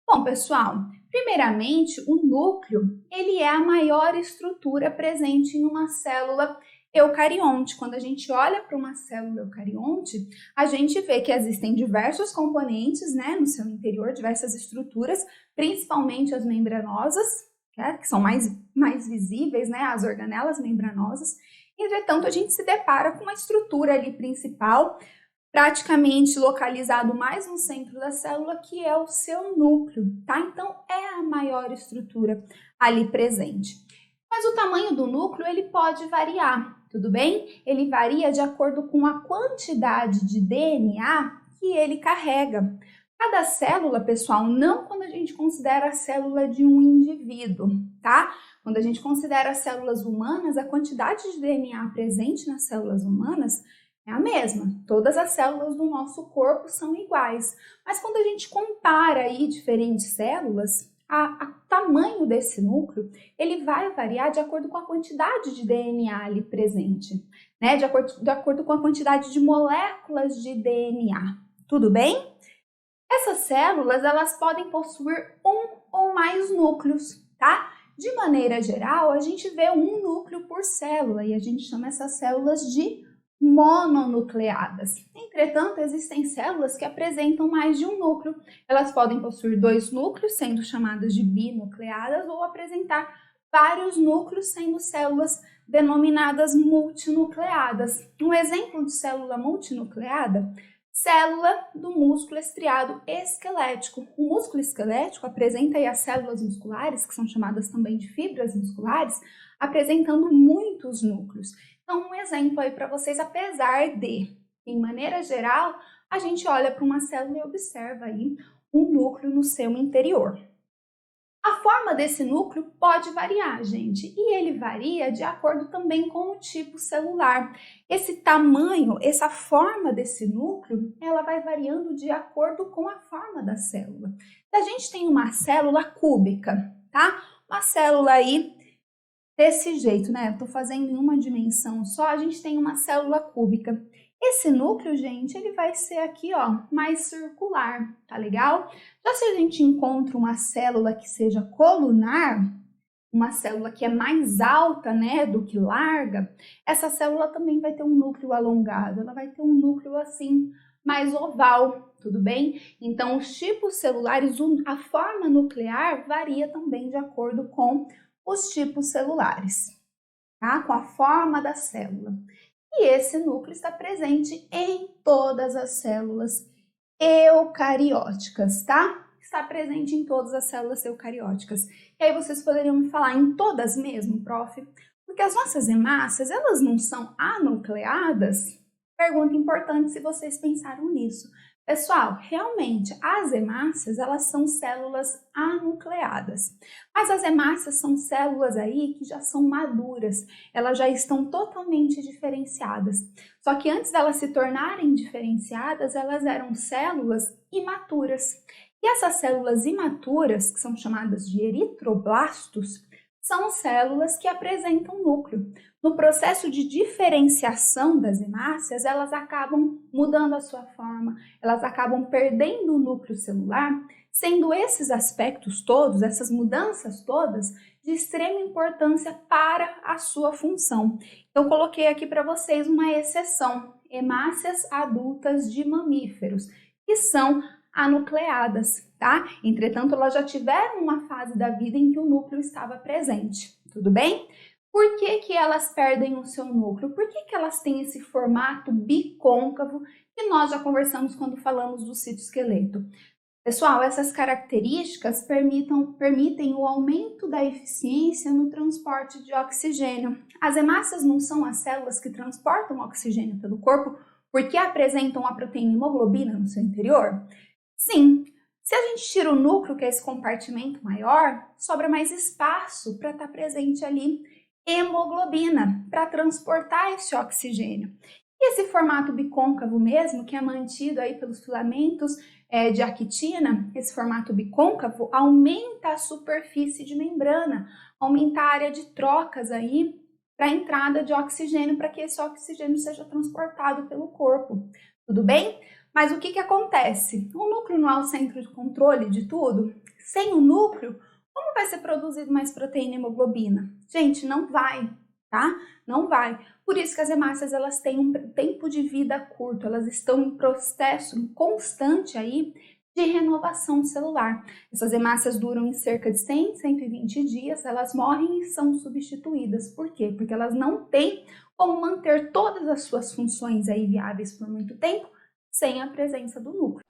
Bom, pessoal, primeiramente, o núcleo, ele é a maior estrutura presente em uma célula eucarionte. Quando a gente olha para uma célula eucarionte, a gente vê que existem diversos componentes, né, no seu interior, diversas estruturas, principalmente as membranosas, né, que são mais visíveis, né, as organelas membranosas. Entretanto, a gente se depara com uma estrutura ali principal, praticamente localizado mais no centro da célula, que é o seu núcleo, tá? Então, é a maior estrutura ali presente. Mas o tamanho do núcleo, ele pode variar, tudo bem? Ele varia de acordo com a quantidade de DNA que ele carrega. Cada célula, pessoal, não quando a gente considera a célula de um indivíduo, tá? Quando a gente considera as células humanas, a quantidade de DNA presente nas células humanas é a mesma. Todas as células do nosso corpo são iguais. Mas quando a gente compara aí diferentes células, o tamanho desse núcleo, ele vai variar de acordo com a quantidade de DNA ali presente, né? De acordo com a quantidade de moléculas de DNA. Tudo bem? Essas células, elas podem possuir um ou mais núcleos, tá? De maneira geral, a gente vê um núcleo por célula e a gente chama essas células de mononucleadas. Entretanto, existem células que apresentam mais de um núcleo. Elas podem possuir 2 núcleos, sendo chamadas de binucleadas, ou apresentar vários núcleos, sendo células denominadas multinucleadas. Um exemplo de célula multinucleada, célula do músculo estriado esquelético. O músculo esquelético apresenta aí as células musculares, que são chamadas também de fibras musculares, apresentando muitos núcleos. Então, um exemplo aí para vocês, apesar de, em maneira geral, a gente olha para uma célula e observa aí um núcleo no seu interior. A forma desse núcleo pode variar, gente, e ele varia de acordo também com o tipo celular. Esse tamanho, essa forma desse núcleo, ela vai variando de acordo com a forma da célula. A gente tem uma célula cúbica, tá? Uma célula aí desse jeito, né? Eu tô fazendo em uma dimensão só, a gente tem uma célula cúbica. Esse núcleo, gente, ele vai ser aqui, ó, mais circular, tá legal? Já se a gente encontra uma célula que seja colunar, uma célula que é mais alta, né, do que larga, essa célula também vai ter um núcleo alongado, ela vai ter um núcleo assim, mais oval, tudo bem? Então, os tipos celulares, a forma nuclear varia também de acordo com os tipos celulares, tá? Com a forma da célula. E esse núcleo está presente em todas as células eucarióticas, tá? Está presente em todas as células eucarióticas. E aí vocês poderiam me falar, em todas mesmo, prof? Porque as nossas hemácias, elas não são anucleadas? Pergunta importante se vocês pensaram nisso. Pessoal, realmente, as hemácias, elas são células anucleadas. Mas as hemácias são células aí que já são maduras, elas já estão totalmente diferenciadas. Só que antes delas se tornarem diferenciadas, elas eram células imaturas. E essas células imaturas, que são chamadas de eritroblastos, são células que apresentam núcleo. No processo de diferenciação das hemácias, elas acabam mudando a sua forma, elas acabam perdendo o núcleo celular, sendo esses aspectos todos, essas mudanças todas, de extrema importância para a sua função. Eu coloquei aqui para vocês uma exceção, hemácias adultas de mamíferos, que são anucleadas, tá? Entretanto, elas já tiveram uma fase da vida em que o núcleo estava presente, tudo bem? Por que elas perdem o seu núcleo? Por que elas têm esse formato bicôncavo que nós já conversamos quando falamos do citoesqueleto? Pessoal, essas características permitem o aumento da eficiência no transporte de oxigênio. As hemácias não são as células que transportam oxigênio pelo corpo porque apresentam a proteína hemoglobina no seu interior? Sim. Se a gente tira o núcleo, que é esse compartimento maior, sobra mais espaço para estar presente ali hemoglobina, para transportar esse oxigênio. E esse formato bicôncavo mesmo, que é mantido aí pelos filamentos de actina, esse formato bicôncavo aumenta a superfície de membrana, aumenta a área de trocas aí para a entrada de oxigênio, para que esse oxigênio seja transportado pelo corpo. Tudo bem? Mas o que que acontece? O núcleo não é o centro de controle de tudo? Sem o núcleo, como vai ser produzido mais proteína e hemoglobina? Gente, não vai, tá? Não vai. Por isso que as hemácias elas têm um tempo de vida curto, elas estão em processo constante aí de renovação celular. Essas hemácias duram em cerca de 100, 120 dias, elas morrem e são substituídas. Por quê? Porque elas não têm como manter todas as suas funções aí viáveis por muito tempo sem a presença do núcleo.